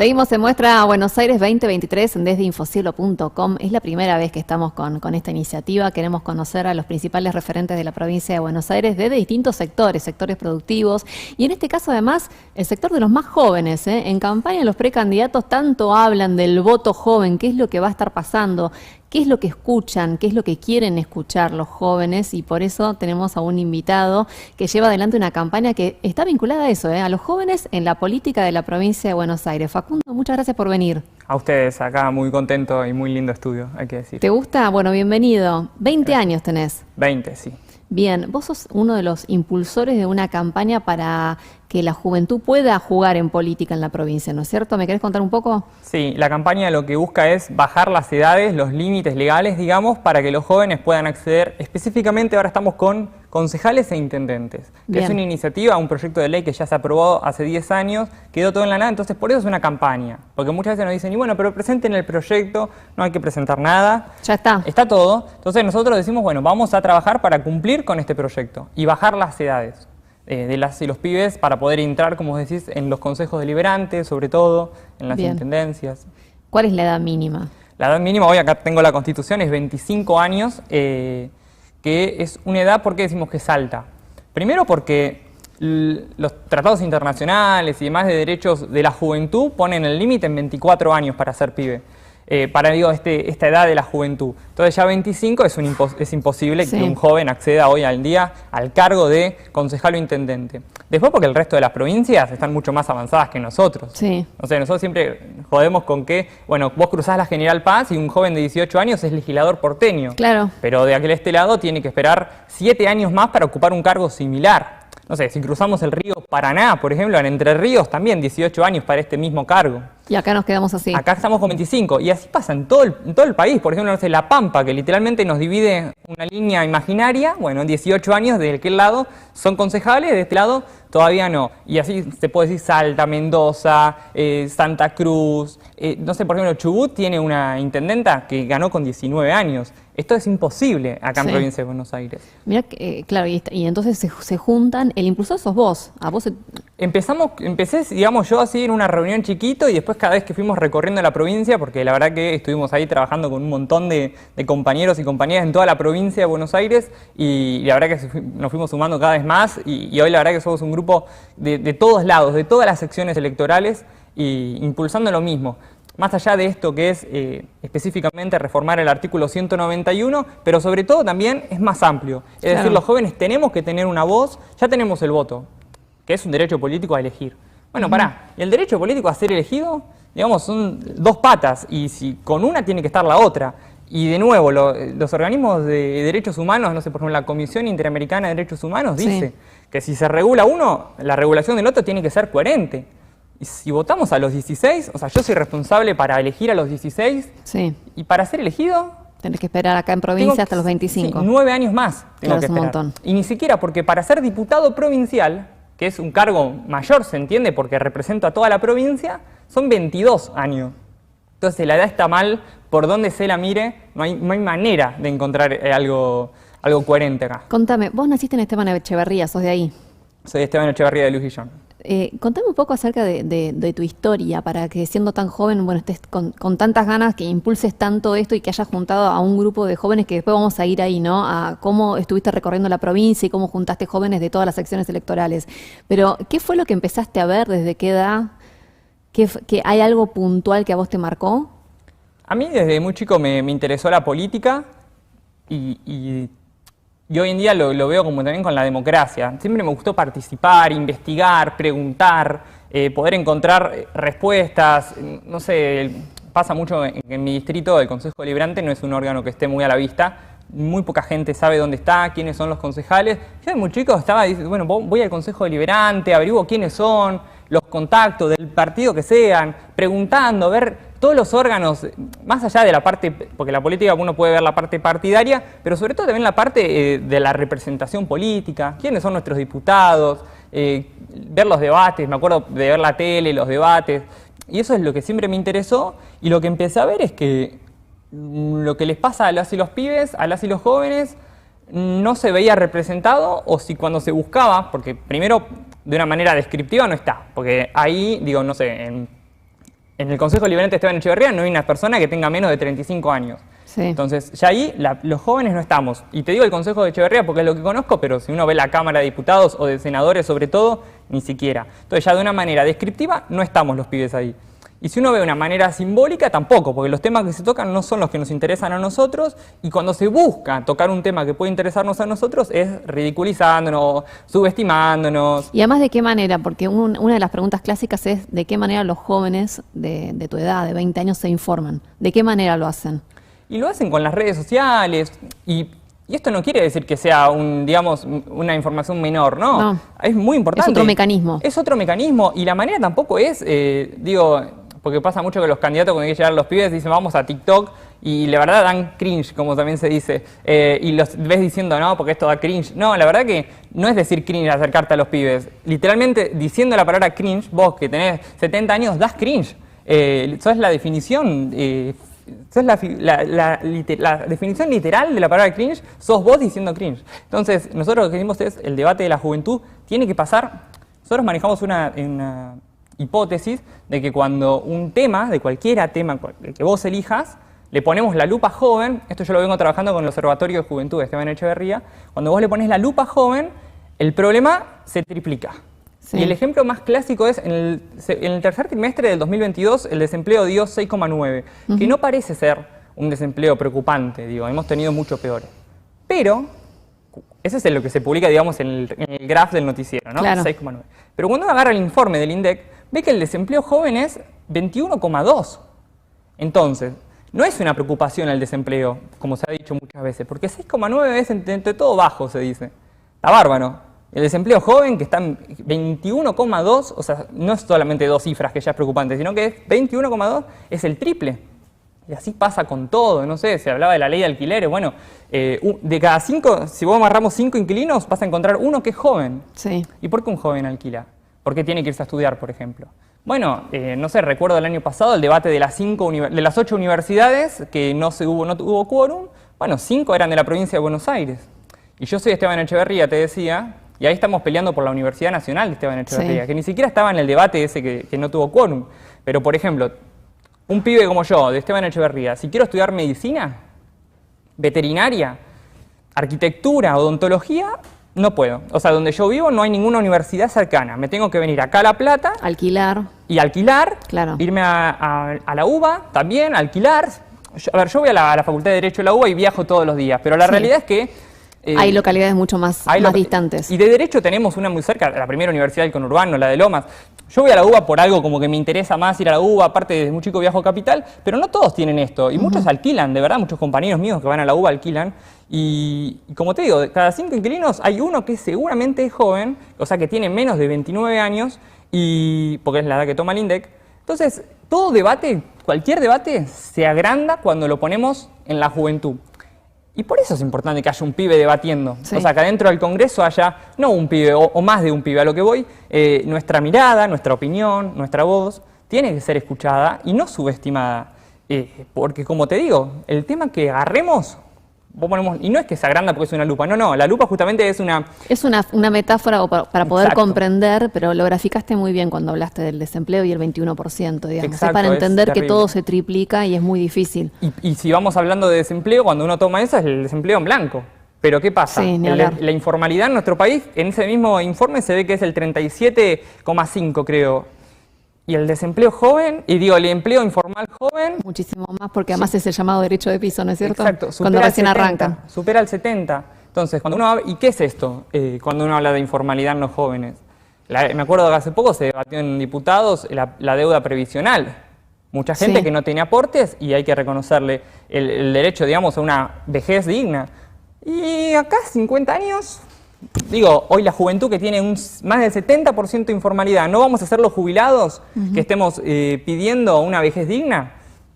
Seguimos en Muestra Buenos Aires 2023 desde infocielo.com. Es la primera vez que estamos con esta iniciativa. Queremos conocer a los principales referentes de la provincia de Buenos Aires desde distintos sectores productivos. Y en este caso, además, el sector de los más jóvenes. En campaña, los precandidatos tanto hablan del voto joven, qué es lo que va a estar pasando, qué es lo que escuchan, qué es lo que quieren escuchar los jóvenes, y por eso tenemos a un invitado que lleva adelante una campaña que está vinculada a eso, a los jóvenes en la política de la provincia de Buenos Aires. Facundo, muchas gracias por venir. A ustedes, acá muy contento y muy lindo estudio, hay que decir. ¿Te gusta? Bueno, bienvenido. 20 años tenés. 20, sí. Bien, vos sos uno de los impulsores de una campaña para que la juventud pueda jugar en política en la provincia, ¿no es cierto? ¿Me querés contar un poco? Sí, la campaña lo que busca es bajar las edades, los límites legales, digamos, para que los jóvenes puedan acceder. Específicamente ahora estamos con concejales e intendentes, que es una iniciativa, un proyecto de ley que ya se aprobó hace 10 años, quedó todo en la nada, entonces por eso es una campaña. Porque muchas veces nos dicen, y bueno, pero presenten el proyecto, no hay que presentar nada. Ya está. Está todo. Entonces nosotros decimos, bueno, vamos a trabajar para cumplir con este proyecto y bajar las edades de las y los pibes para poder entrar, como decís, en los consejos deliberantes, sobre todo, en las intendencias. ¿Cuál es la edad mínima? La edad mínima, hoy acá tengo la Constitución, es 25 años, que es una edad, ¿por qué decimos que es alta? Primero porque los tratados internacionales y demás de derechos de la juventud ponen el límite en 24 años para ser pibe. Esta edad de la juventud. Entonces ya 25 es imposible que un joven acceda hoy al día al cargo de concejal o intendente. Después porque el resto de las provincias están mucho más avanzadas que nosotros. Sí. O sea, nosotros siempre jodemos con que, bueno, vos cruzás la General Paz y un joven de 18 años es legislador porteño. Claro. Pero de aquel lado tiene que esperar 7 años más para ocupar un cargo similar. No sé, si cruzamos el río Paraná, por ejemplo, en Entre Ríos también 18 años para este mismo cargo. Y acá nos quedamos así. Acá estamos con 25 y así pasa en todo el país. Por ejemplo, no sé, La Pampa, que literalmente nos divide una línea imaginaria. Bueno, 18 años de aquel lado son concejales, de este lado todavía no. Y así se puede decir Salta, Mendoza, Santa Cruz. No sé, por ejemplo, Chubut tiene una intendenta que ganó con 19 años. Esto es imposible acá en provincia de Buenos Aires. Mira, claro, y entonces se juntan, el impulsor sos vos. A vos Empecé, digamos, yo así en una reunión chiquito y después cada vez que fuimos recorriendo la provincia, porque la verdad que estuvimos ahí trabajando con un montón de compañeros y compañeras en toda la provincia de Buenos Aires y la verdad que nos fuimos sumando cada vez más y hoy la verdad que somos un grupo de todos lados, de todas las secciones electorales y impulsando lo mismo. Más allá de esto que es específicamente reformar el artículo 191, pero sobre todo también es más amplio. Es decir, los jóvenes tenemos que tener una voz, ya tenemos el voto, que es un derecho político a elegir. Bueno, y el derecho político a ser elegido, digamos, son dos patas, y si con una tiene que estar la otra. Y de nuevo, los organismos de derechos humanos, no sé, por ejemplo, la Comisión Interamericana de Derechos Humanos dice que si se regula uno, la regulación del otro tiene que ser coherente. Y si votamos a los 16, o sea, yo soy responsable para elegir a los 16, y para ser elegido tenés que esperar acá en provincia hasta los 25. 9 años más tengo que esperar. Es un montón. Y ni siquiera porque para ser diputado provincial, que es un cargo mayor, se entiende, porque represento a toda la provincia, son 22 años. Entonces la edad está mal, por donde se la mire, no hay manera de encontrar algo coherente acá. Contame, vos naciste en Esteban Echeverría, sos de ahí. Soy Esteban Echeverría de Luis Guillón. Contame un poco acerca de tu historia, para que siendo tan joven, bueno, estés con tantas ganas, que impulses tanto esto y que hayas juntado a un grupo de jóvenes, que después vamos a ir ahí, ¿no? A cómo estuviste recorriendo la provincia y cómo juntaste jóvenes de todas las secciones electorales. Pero, ¿qué fue lo que empezaste a ver? ¿Desde qué edad? ¿Que hay algo puntual que a vos te marcó? A mí desde muy chico me interesó la política y hoy en día lo veo como también con la democracia. Siempre me gustó participar, investigar, preguntar, poder encontrar respuestas. No sé, pasa mucho en mi distrito, el Consejo Deliberante no es un órgano que esté muy a la vista. Muy poca gente sabe dónde está, quiénes son los concejales. Yo de muy chico estaba diciendo, bueno, voy al Consejo Deliberante, averiguo quiénes son, los contactos del partido que sean, preguntando, ver todos los órganos, más allá de la parte, porque la política uno puede ver la parte partidaria, pero sobre todo también la parte de la representación política, quiénes son nuestros diputados, ver los debates, me acuerdo de ver la tele, los debates, y eso es lo que siempre me interesó, y lo que empecé a ver es que lo que les pasa a las y los pibes, a las y los jóvenes, no se veía representado, o si cuando se buscaba, porque primero de una manera descriptiva no está, porque ahí, digo, no sé, en el Consejo Deliberante de Esteban Echeverría no hay una persona que tenga menos de 35 años. Sí. Entonces, ya ahí los jóvenes no estamos. Y te digo el Consejo de Echeverría porque es lo que conozco, pero si uno ve la Cámara de Diputados o de Senadores sobre todo, ni siquiera. Entonces, ya de una manera descriptiva no estamos los pibes ahí. Y si uno ve de una manera simbólica, tampoco, porque los temas que se tocan no son los que nos interesan a nosotros, y cuando se busca tocar un tema que puede interesarnos a nosotros es ridiculizándonos, subestimándonos. Y además, ¿de qué manera? Porque una de las preguntas clásicas es ¿de qué manera los jóvenes de tu edad, de 20 años, se informan? ¿De qué manera lo hacen? Y lo hacen con las redes sociales, y esto no quiere decir que sea digamos, una información menor, ¿no? No. Es muy importante. Es otro mecanismo. Es otro mecanismo, y la manera tampoco es, porque pasa mucho que los candidatos cuando quieren llegar a los pibes dicen vamos a TikTok y la verdad dan cringe, como también se dice, y los ves diciendo no, porque esto da cringe. No, la verdad que no es decir cringe acercarte a los pibes. Literalmente diciendo la palabra cringe, vos que tenés 70 años das cringe. Eso es la definición, esa es la definición literal de la palabra cringe, sos vos diciendo cringe. Entonces, nosotros lo que decimos es el debate de la juventud tiene que pasar. Nosotros manejamos una hipótesis de que cuando un tema, de cualquier tema que vos elijas, le ponemos la lupa joven. Esto yo lo vengo trabajando con el Observatorio de Juventud de Esteban Echeverría. Cuando vos le pones la lupa joven, el problema se triplica. Sí. Y el ejemplo más clásico es en el tercer trimestre del 2022 el desempleo dio 6,9, que no parece ser un desempleo preocupante, digo, hemos tenido mucho peores. Pero ese es lo que se publica, digamos, en el graph del noticiero, ¿no? Claro. 6,9. Pero cuando uno agarra el informe del INDEC, ve que el desempleo joven es 21,2. Entonces, no es una preocupación el desempleo, como se ha dicho muchas veces, porque 6,9 es entre todo bajo, se dice. Está bárbaro. El desempleo joven, que está en 21,2, o sea, no es solamente dos cifras que ya es preocupante, sino que es 21,2, es el triple. Y así pasa con todo, no sé, se hablaba de la ley de alquileres, bueno, de cada 5, si vos amarramos 5 inquilinos, vas a encontrar uno que es joven. Sí. ¿Y por qué un joven alquila? ¿Por qué tiene que irse a estudiar, por ejemplo? Bueno, no sé, recuerdo el año pasado el debate de las 8 universidades que no tuvo quórum. Bueno, 5 eran de la provincia de Buenos Aires. Y yo soy Esteban Echeverría, te decía, y ahí estamos peleando por la Universidad Nacional de Esteban Echeverría, sí, que ni siquiera estaba en el debate ese que no tuvo quórum. Pero, por ejemplo, un pibe como yo, de Esteban Echeverría, si quiero estudiar medicina, veterinaria, arquitectura, odontología, no puedo. O sea, donde yo vivo no hay ninguna universidad cercana. Me tengo que venir acá a La Plata. Alquilar. Y alquilar. Claro. Irme a la UBA también, alquilar. Yo voy a la Facultad de Derecho de la UBA y viajo todos los días. Pero la realidad es que hay localidades mucho más distantes. Y de Derecho tenemos una muy cerca, la primera universidad del conurbano, la de Lomas. Yo voy a la UBA por algo como que me interesa más ir a la UBA, aparte desde muy chico viajo a Capital, pero no todos tienen esto. Y muchos alquilan, de verdad, muchos compañeros míos que van a la UBA alquilan. Y como te digo, de cada 5 inquilinos hay uno que seguramente es joven, o sea que tiene menos de 29 años, porque es la edad que toma el INDEC. Entonces, todo debate, cualquier debate, se agranda cuando lo ponemos en la juventud. Y por eso es importante que haya un pibe debatiendo. Sí. O sea, que adentro del Congreso haya, no un pibe o más de un pibe, a lo que voy, nuestra mirada, nuestra opinión, nuestra voz, tiene que ser escuchada y no subestimada. Porque, como te digo, el tema que agarremos, y no es que se agranda porque es una lupa, no, la lupa justamente es una... Es una metáfora para poder comprender, pero lo graficaste muy bien cuando hablaste del desempleo y el 21%, digamos. Exacto, para entender que todo se triplica y es muy difícil. Y si vamos hablando de desempleo, cuando uno toma eso es el desempleo en blanco. Pero ¿qué pasa? Sí, la informalidad en nuestro país, en ese mismo informe se ve que es el 37,5, creo. Y el desempleo joven, el empleo informal joven... Muchísimo más, porque además es el llamado derecho de piso, ¿no es cierto? Exacto, cuando recién arranca. Supera el 70. Entonces, cuando uno habla... ¿Y qué es esto? Cuando uno habla de informalidad en los jóvenes. Me acuerdo que hace poco se debatió en diputados la deuda previsional. Mucha gente que no tiene aportes y hay que reconocerle el derecho, digamos, a una vejez digna. Y acá, 50 años... Digo, hoy la juventud que tiene más del 70% de informalidad, ¿no vamos a ser los jubilados que estemos pidiendo una vejez digna?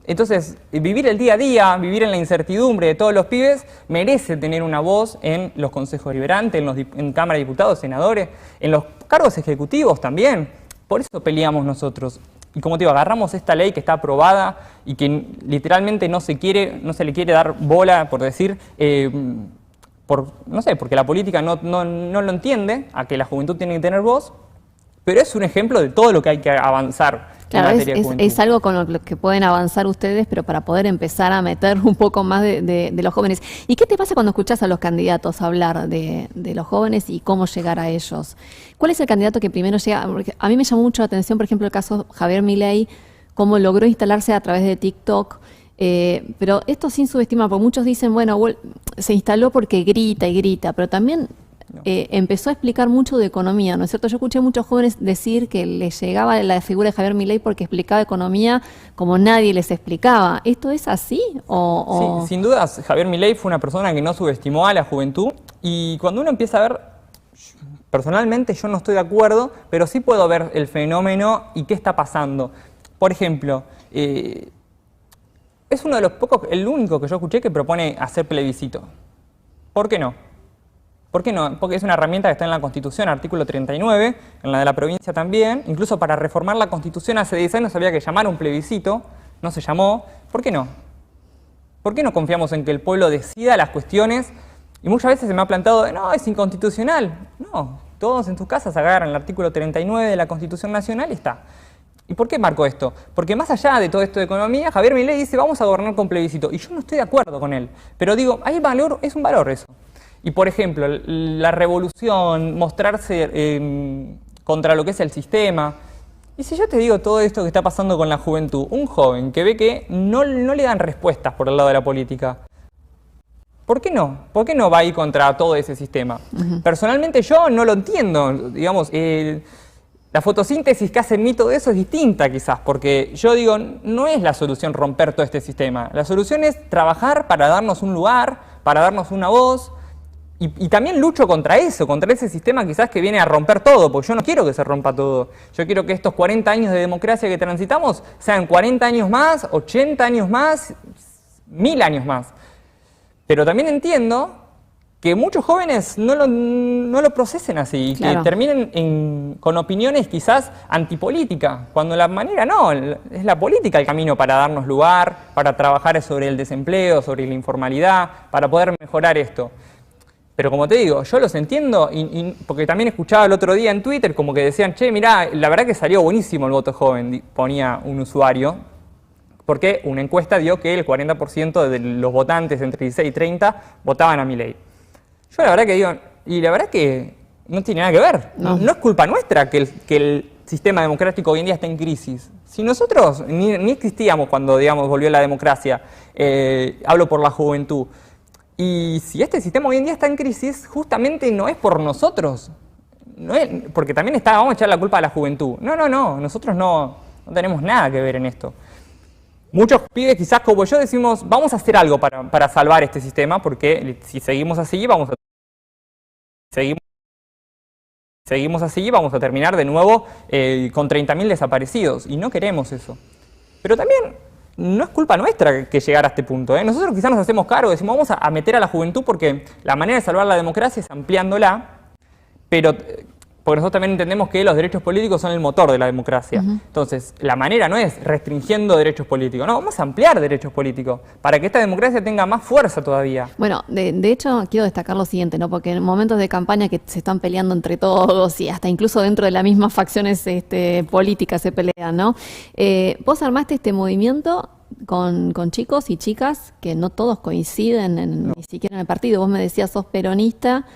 Entonces, vivir el día a día, vivir en la incertidumbre de todos los pibes, merece tener una voz en los consejos deliberantes, en Cámara de Diputados, senadores, en los cargos ejecutivos también. Por eso peleamos nosotros. Y como te digo, agarramos esta ley que está aprobada y que literalmente no se le quiere dar bola, por decir... no sé, porque la política no lo entiende, a que la juventud tiene que tener voz, pero es un ejemplo de todo lo que hay que avanzar Claro, en materia de juventud. es algo con lo que pueden avanzar ustedes, pero para poder empezar a meter un poco más de los jóvenes. ¿Y qué te pasa cuando escuchas a los candidatos hablar de los jóvenes y cómo llegar a ellos? ¿Cuál es el candidato que primero llega? Porque a mí me llamó mucho la atención, por ejemplo, el caso Javier Milei, cómo logró instalarse a través de TikTok. Pero esto sin subestimar, porque muchos dicen, bueno, se instaló porque grita y grita, pero también empezó a explicar mucho de economía, ¿no es cierto? Yo escuché a muchos jóvenes decir que les llegaba la figura de Javier Milei porque explicaba economía como nadie les explicaba. ¿Esto es así? Sí, sin dudas, Javier Milei fue una persona que no subestimó a la juventud, y cuando uno empieza a ver, personalmente yo no estoy de acuerdo, pero sí puedo ver el fenómeno y qué está pasando. Por ejemplo, es uno de los pocos, el único que yo escuché que propone hacer plebiscito. ¿Por qué no? ¿Por qué no? Porque es una herramienta que está en la Constitución, artículo 39, en la de la provincia también. Incluso para reformar la Constitución hace 10 años había que llamar a un plebiscito, no se llamó. ¿Por qué no? ¿Por qué no confiamos en que el pueblo decida las cuestiones? Y muchas veces se me ha planteado, no, es inconstitucional. No, todos en tus casas agarran el artículo 39 de la Constitución Nacional y está. ¿Y por qué marco esto? Porque más allá de todo esto de economía, Javier Milei dice, vamos a gobernar con plebiscito. Y yo no estoy de acuerdo con él. Pero digo, hay valor, es un valor eso. Y por ejemplo, la revolución, mostrarse contra lo que es el sistema. Y si yo te digo todo esto que está pasando con la juventud, un joven que ve que no le dan respuestas por el lado de la política, ¿por qué no? ¿Por qué no va a ir contra todo ese sistema? Personalmente yo no lo entiendo. Digamos, la fotosíntesis que hace en mí todo eso es distinta quizás, porque yo digo, no es la solución romper todo este sistema. La solución es trabajar para darnos un lugar, para darnos una voz. Y también lucho contra eso, contra ese sistema quizás que viene a romper todo, porque yo no quiero que se rompa todo. Yo quiero que estos 40 años de democracia que transitamos sean 40 años más, 80 años más, 1000 años más. Pero también entiendo que muchos jóvenes no lo procesen así, y Claro. que terminen con opiniones quizás antipolíticas, cuando la manera no, es la política el camino para darnos lugar, para trabajar sobre el desempleo, sobre la informalidad, para poder mejorar esto. Pero como te digo, yo los entiendo, porque también escuchaba el otro día en Twitter como que decían, che, mirá, la verdad que salió buenísimo el voto joven, ponía un usuario, porque una encuesta dio que el 40% de los votantes entre 16 y 30 votaban a Milei. Yo la verdad que digo, y la verdad que no tiene nada que ver, no es culpa nuestra que el sistema democrático hoy en día está en crisis. Si nosotros ni existíamos cuando, digamos, volvió la democracia, hablo por la juventud. Y si este sistema hoy en día está en crisis, justamente no es por nosotros, no es, porque también vamos a echar la culpa a la juventud. No, nosotros no tenemos nada que ver en esto. Muchos pibes quizás como yo decimos, vamos a hacer algo para salvar este sistema, porque si seguimos así, vamos a terminar de nuevo con 30.000 desaparecidos, y no queremos eso. Pero también no es culpa nuestra que llegar a este punto, ¿eh? Nosotros quizás nos hacemos cargo, decimos vamos a meter a la juventud porque la manera de salvar la democracia es ampliándola, pero porque nosotros también entendemos que los derechos políticos son el motor de la democracia. Entonces, la manera no es restringiendo derechos políticos, no, vamos a ampliar derechos políticos para que esta democracia tenga más fuerza todavía. Bueno, de hecho, quiero destacar lo siguiente, ¿no? Porque en momentos de campaña que se están peleando entre todos y hasta incluso dentro de las mismas facciones políticas se pelean, ¿no? Vos armaste este movimiento con chicos y chicas que no todos coinciden ni siquiera en el partido. Vos me decías, sos peronista.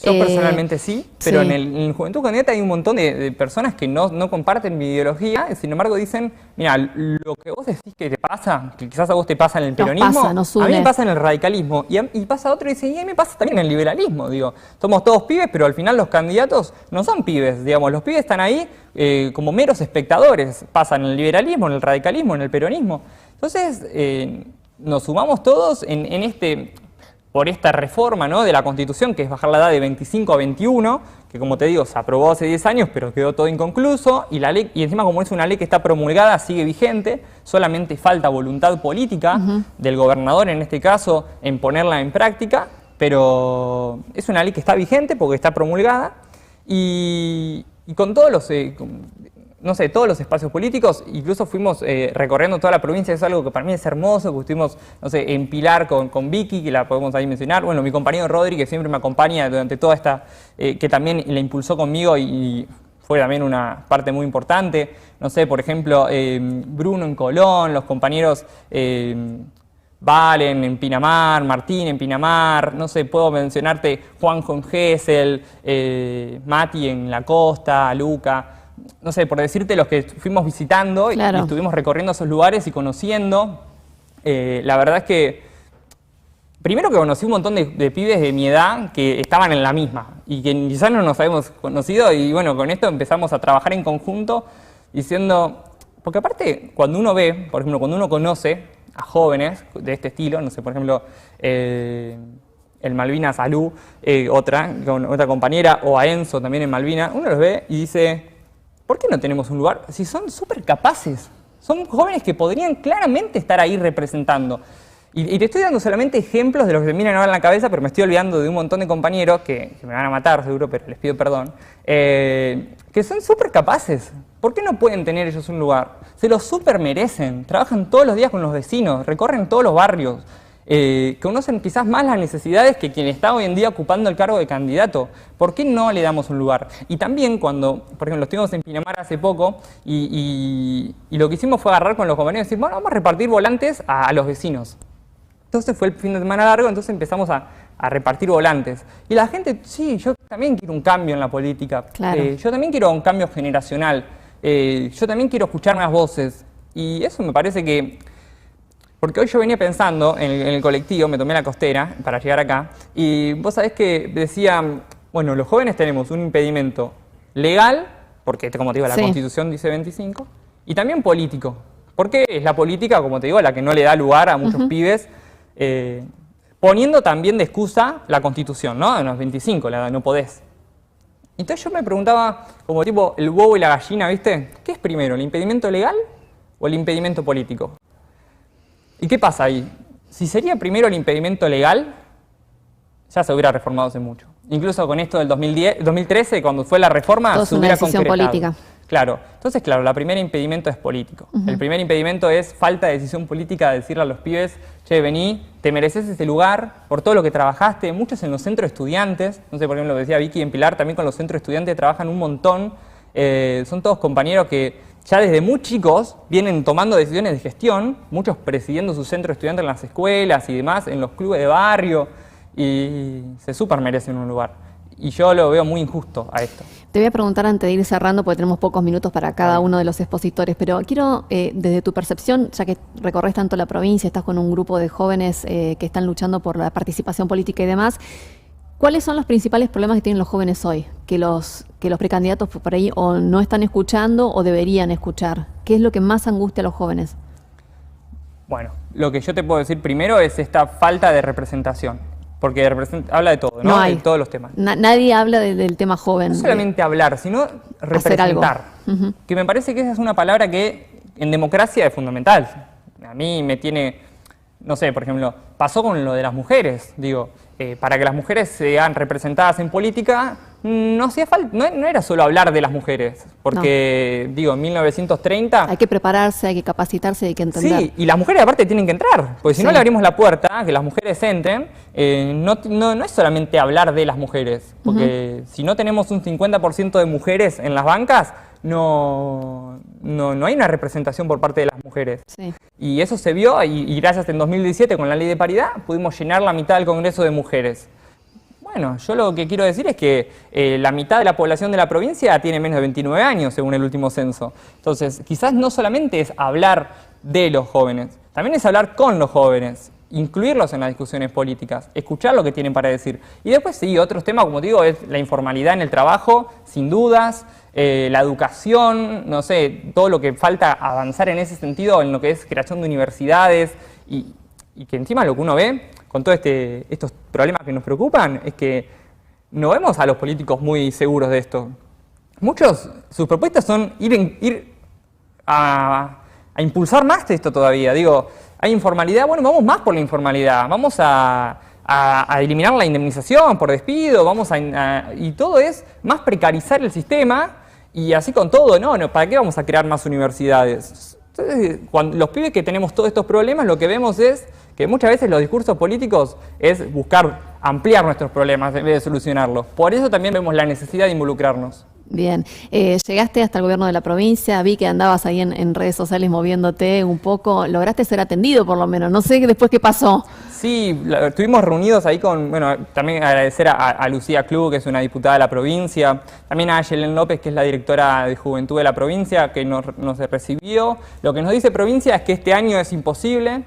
Yo personalmente sí, pero sí. en Juventud Candidata hay un montón de personas que no comparten mi ideología, sin embargo dicen, mira, lo que vos decís que te pasa, que quizás a vos te pasa en el peronismo, nos a mí une. me pasa en el radicalismo, y pasa otro y dice, y a mí me pasa también en el liberalismo, digo, somos todos pibes, pero al final los candidatos no son pibes, digamos, los pibes están ahí como meros espectadores, pasan en el liberalismo, en el radicalismo, en el peronismo. Entonces, nos sumamos todos por esta reforma, ¿no?, de la Constitución, que es bajar la edad de 25 a 21, que como te digo, se aprobó hace 10 años, pero quedó todo inconcluso, y la ley, y encima como es una ley que está promulgada, sigue vigente, solamente falta voluntad política del gobernador, en este caso, en ponerla en práctica, pero es una ley que está vigente porque está promulgada, y con todos los... no sé, todos los espacios políticos, incluso fuimos recorriendo toda la provincia, es algo que para mí es hermoso, que estuvimos, no sé, en Pilar con Vicky, que la podemos ahí mencionar, bueno, mi compañero Rodri, que siempre me acompaña durante toda esta, que también la impulsó conmigo y fue también una parte muy importante. No sé, por ejemplo, Bruno en Colón, los compañeros Valen en Pinamar, Martín en Pinamar, no sé, puedo mencionarte Juanjo en Gesell, Mati en la costa, Luca, no sé, por decirte los que fuimos visitando y estuvimos recorriendo esos lugares y conociendo. La verdad es que, primero que conocí un montón de pibes de mi edad que estaban en la misma y que quizás no nos habíamos conocido y bueno, con esto empezamos a trabajar en conjunto diciendo, porque aparte cuando uno ve, por ejemplo, cuando uno conoce a jóvenes de este estilo, no sé, por ejemplo, el Malvinas Alú, otra compañera, o a Enzo también en Malvinas, uno los ve y dice, ¿por qué no tenemos un lugar? Si son súper capaces, son jóvenes que podrían claramente estar ahí representando. Y te estoy dando solamente ejemplos de los que se me vienen ahora en la cabeza, pero me estoy olvidando de un montón de compañeros que me van a matar seguro, pero les pido perdón, que son súper capaces. ¿Por qué no pueden tener ellos un lugar? Se lo súper merecen, trabajan todos los días con los vecinos, recorren todos los barrios, conocen quizás más las necesidades que quien está hoy en día ocupando el cargo de candidato. ¿Por qué no le damos un lugar? Y también cuando, por ejemplo, estuvimos en Pinamar hace poco y lo que hicimos fue agarrar con los compañeros y decir, bueno, vamos a repartir volantes a los vecinos. Entonces fue el fin de semana largo, entonces empezamos a repartir volantes. Y la gente, sí, yo también quiero un cambio en la política. Claro. Yo también quiero un cambio generacional. Yo también quiero escuchar más voces. Y eso me parece que... Porque hoy yo venía pensando en el colectivo, me tomé la costera para llegar acá, y vos sabés que decía, bueno, los jóvenes tenemos un impedimento legal, porque como te digo, la Constitución dice 25, y también político. Porque es la política, como te digo, la que no le da lugar a muchos pibes, poniendo también de excusa la Constitución, ¿no? En los 25, no podés. Entonces yo me preguntaba, como tipo el huevo y la gallina, ¿viste? ¿Qué es primero, el impedimento legal o el impedimento político? ¿Y qué pasa ahí? Si sería primero el impedimento legal, ya se hubiera reformado hace mucho. Incluso con esto del 2013, cuando fue la reforma, se hubiera concretado. Política. Claro. Entonces, claro, el primer impedimento es político. El primer impedimento es falta de decisión política, de decirle a los pibes, che, vení, te mereces este lugar por todo lo que trabajaste. Muchos en los centros de estudiantes, no sé, por ejemplo, lo decía Vicky en Pilar, también con los centros de estudiantes trabajan un montón. Son todos compañeros que ya desde muy chicos vienen tomando decisiones de gestión, muchos presidiendo su centro de estudiantes en las escuelas y demás, en los clubes de barrio, y se súper merecen un lugar. Y yo lo veo muy injusto a esto. Te voy a preguntar antes de ir cerrando, porque tenemos pocos minutos para cada uno de los expositores, pero quiero, desde tu percepción, ya que recorres tanto la provincia, estás con un grupo de jóvenes que están luchando por la participación política y demás, ¿cuáles son los principales problemas que tienen los jóvenes hoy? Que los precandidatos por ahí o no están escuchando o deberían escuchar. ¿Qué es lo que más angustia a los jóvenes? Bueno, lo que yo te puedo decir primero es esta falta de representación. Porque habla de todo, ¿no? De todos los temas. Nadie habla del tema joven. No solamente hablar, sino representar. Que me parece que esa es una palabra que en democracia es fundamental. A mí me tiene, no sé, por ejemplo, pasó con lo de las mujeres. Digo, para que las mujeres sean representadas en política, no hacía falta, no era solo hablar de las mujeres. Porque, digo, en 1930... Hay que prepararse, hay que capacitarse, hay que entender. Sí, y las mujeres aparte tienen que entrar. Porque si no le abrimos la puerta, que las mujeres entren, no es solamente hablar de las mujeres. Porque si no tenemos un 50% de mujeres en las bancas, no hay una representación por parte de las mujeres. Sí. Y eso se vio y gracias en 2017 con la ley de paridad pudimos llenar la mitad del Congreso de mujeres. Bueno, yo lo que quiero decir es que la mitad de la población de la provincia tiene menos de 29 años según el último censo. Entonces, quizás no solamente es hablar de los jóvenes, también es hablar con los jóvenes, incluirlos en las discusiones políticas, escuchar lo que tienen para decir. Y después sí, otros temas, como te digo, es la informalidad en el trabajo, sin dudas, la educación, no sé, todo lo que falta avanzar en ese sentido, en lo que es creación de universidades, y que encima lo que uno ve con todos estos problemas que nos preocupan es que no vemos a los políticos muy seguros de esto. Muchos, sus propuestas son ir a impulsar más de esto todavía. Digo, hay informalidad, bueno, vamos más por la informalidad, vamos a eliminar la indemnización por despido, y todo es más precarizar el sistema, y así con todo, ¿no? ¿Para qué vamos a crear más universidades? Entonces, cuando los pibes que tenemos todos estos problemas, lo que vemos es que muchas veces los discursos políticos es buscar ampliar nuestros problemas en vez de solucionarlos. Por eso también vemos la necesidad de involucrarnos. Bien, llegaste hasta el gobierno de la provincia, vi que andabas ahí en redes sociales moviéndote un poco, lograste ser atendido por lo menos, no sé después qué pasó. Sí, estuvimos reunidos ahí con, bueno, también agradecer a Lucía Club, que es una diputada de la provincia, también a Ayelen López, que es la directora de Juventud de la provincia, que nos recibió. Lo que nos dice provincia es que este año es imposible.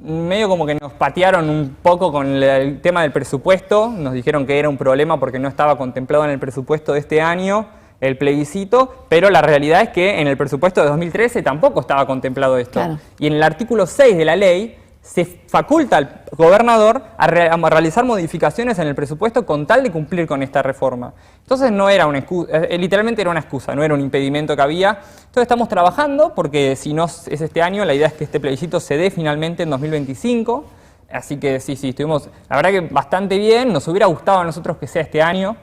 Medio como que nos patearon un poco con el tema del presupuesto, nos dijeron que era un problema porque no estaba contemplado en el presupuesto de este año el plebiscito, pero la realidad es que en el presupuesto de 2013 tampoco estaba contemplado esto. Claro. Y en el artículo 6 de la ley se faculta al gobernador a realizar modificaciones en el presupuesto con tal de cumplir con esta reforma. Entonces no era una excusa, literalmente era una excusa, no era un impedimento que había. Entonces estamos trabajando porque si no es este año, la idea es que este plebiscito se dé finalmente en 2025. Así que sí, estuvimos, la verdad que bastante bien, nos hubiera gustado a nosotros que sea este año,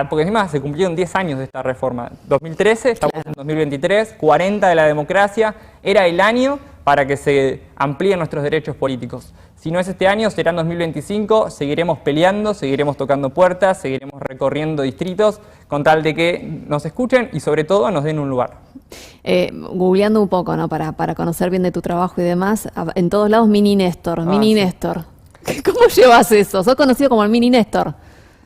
porque encima se cumplieron 10 años de esta reforma. 2013, estamos en 2023, 40 de la democracia, era el año para que se amplíen nuestros derechos políticos. Si no es este año, será en 2025, seguiremos peleando, seguiremos tocando puertas, seguiremos recorriendo distritos, con tal de que nos escuchen y sobre todo nos den un lugar. Googleando un poco, ¿no? Para conocer bien de tu trabajo y demás, en todos lados Mini Néstor, Mini sí. Néstor. ¿Cómo llevas eso? ¿Sos conocido como el Mini Néstor?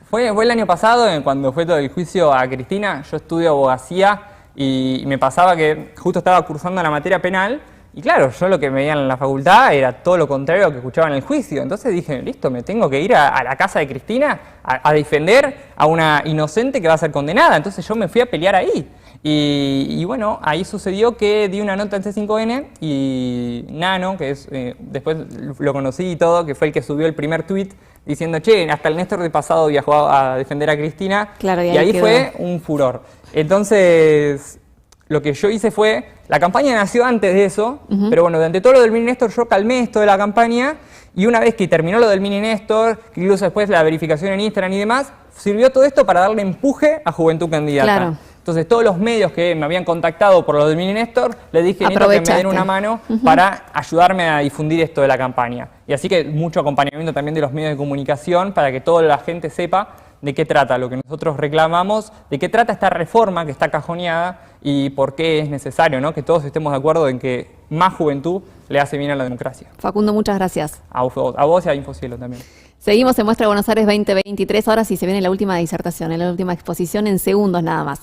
Fue el año pasado, cuando fue todo el juicio a Cristina. Yo estudio abogacía y me pasaba que justo estaba cursando la materia penal y claro, yo lo que me veía en la facultad era todo lo contrario a lo que escuchaba en el juicio. Entonces dije, listo, me tengo que ir a la casa de Cristina a defender a una inocente que va a ser condenada. Entonces yo me fui a pelear ahí. Y bueno, ahí sucedió que di una nota en C5N y Nano, que es después lo conocí y todo, que fue el que subió el primer tuit diciendo, che, hasta el Néstor de pasado viajó a defender a Cristina. Claro, y ahí quedó. fue un furor. Entonces, lo que yo hice fue, la campaña nació antes de eso, pero bueno, durante todo lo del Mini Néstor yo calmé esto de la campaña y una vez que terminó lo del Mini Néstor, incluso después la verificación en Instagram y demás, sirvió todo esto para darle empuje a Juventud Candidata. Claro. Entonces todos los medios que me habían contactado por lo del Mini Néstor, les dije que me den una mano para ayudarme a difundir esto de la campaña. Y así que mucho acompañamiento también de los medios de comunicación para que toda la gente sepa de qué trata lo que nosotros reclamamos, de qué trata esta reforma que está cajoneada y por qué es necesario, ¿no? Que todos estemos de acuerdo en que más juventud le hace bien a la democracia. Facundo, muchas gracias. A vos y a Infocielo también. Seguimos en Muestra Buenos Aires 2023, ahora sí se viene la última disertación, la última exposición en segundos nada más.